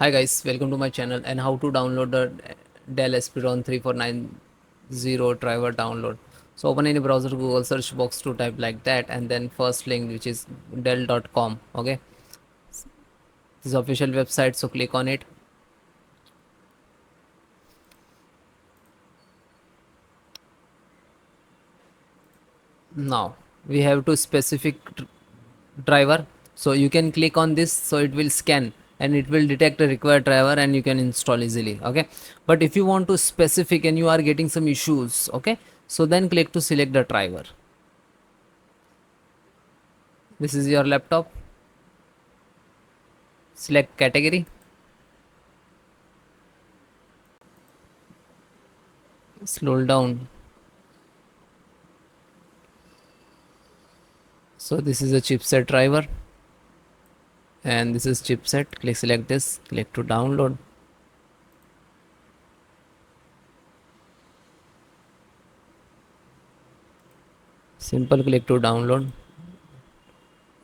Hi guys, welcome to my channel and how to download the Dell Inspiron 3490 driver download. So open any browser, Google search box to type like that and then first link which is dell.com. Okay, this is official website, so click on it. Now we have to specific driver, so you can click on this, so it will scan and it will detect a required driver and you can install easily. Okay, but if you want to specific and you are getting some issues, okay, so then click to select the driver. This is your laptop, select category, scroll down. So this is a chipset driver and this is chipset. Click select this, click to download. Simple, click to download.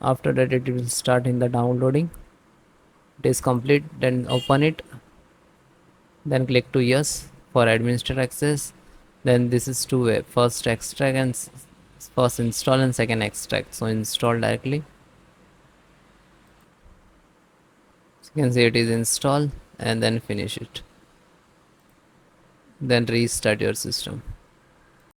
After that it will start in the downloading. It is complete, then open it, then click to yes for administrator access. Then this is two-way, first extract and first install and second extract. So install directly. So you can see it is installed and then finish it, then restart your system.